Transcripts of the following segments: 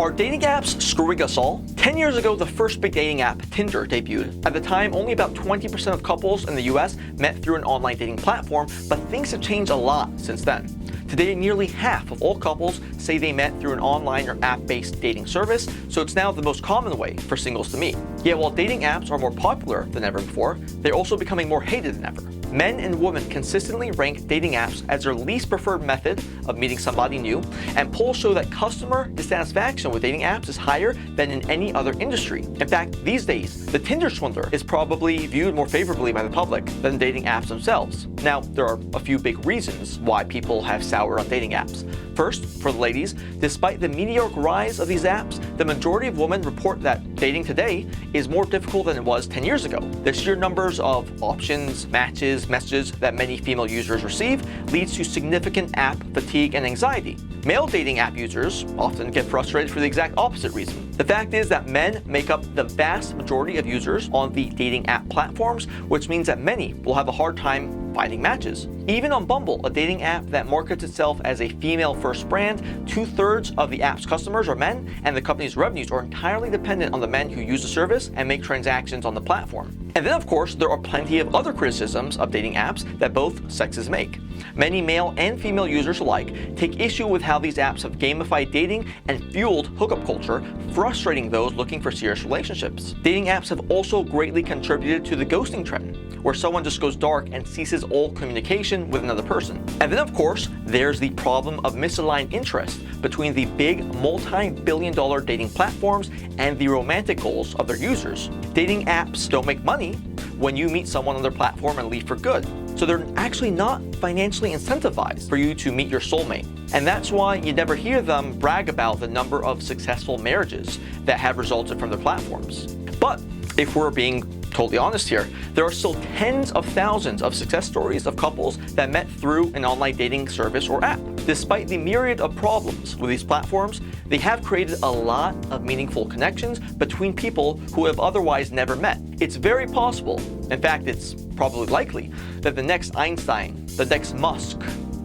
Are dating apps screwing us all? 10 years ago, the first big dating app, Tinder, debuted. At the time, only about 20% of couples in the US met through an online dating platform, but things have changed a lot since then. Today, nearly half of all couples say they met through an online or app-based dating service, so it's now the most common way for singles to meet. Yet while dating apps are more popular than ever before, they're also becoming more hated than ever. Men and women consistently rank dating apps as their least preferred method of meeting somebody new, and polls show that customer dissatisfaction with dating apps is higher than in any other industry. In fact, these days, the Tinder Swindler is probably viewed more favorably by the public than dating apps themselves. Now, there are a few big reasons why people have soured on dating apps. First, for the ladies, despite the mediocre rise of these apps, the majority of women report that dating today is more difficult than it was 10 years ago. The sheer numbers of options, matches, messages that many female users receive leads to significant app fatigue and anxiety. Male dating app users often get frustrated for the exact opposite reason. The fact is that men make up the vast majority of users on the dating app platforms, which means that many will have a hard time finding matches. Even on Bumble, a dating app that markets itself as a female-first brand, 2/3 of the app's customers are men, and the company's revenues are entirely dependent on the men who use the service and make transactions on the platform. And then, of course, there are plenty of other criticisms of dating apps that both sexes make. Many male and female users alike take issue with how these apps have gamified dating and fueled hookup culture, frustrating those looking for serious relationships. Dating apps have also greatly contributed to the ghosting trend, where someone just goes dark and ceases all communication with another person. And then, of course, there's the problem of misaligned interest between the big multi-billion-dollar dating platforms and the romantic goals of their users. Dating apps don't make money when you meet someone on their platform and leave for good. So they're actually not financially incentivized for you to meet your soulmate. And that's why you never hear them brag about the number of successful marriages that have resulted from their platforms. But if we're being totally honest here, there are still tens of thousands of success stories of couples that met through an online dating service or app. Despite the myriad of problems with these platforms, they have created a lot of meaningful connections between people who have otherwise never met. It's very possible, in fact, it's probably likely, that the next Einstein, the next Musk,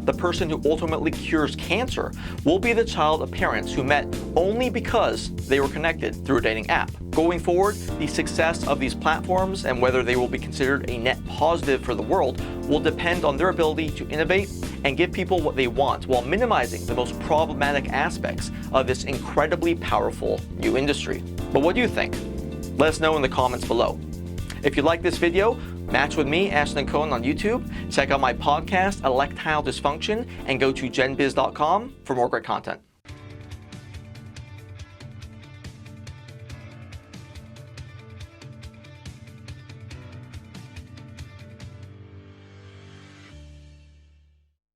the person who ultimately cures cancer will be the child of parents who met only because they were connected through a dating app. Going forward, the success of these platforms and whether they will be considered a net positive for the world will depend on their ability to innovate and give people what they want while minimizing the most problematic aspects of this incredibly powerful new industry. But what do you think? Let us know in the comments below. If you like this video, match with me, Ashton Cohen, on YouTube. Check out my podcast, Electile Dysfunction, and go to genbiz.com for more great content.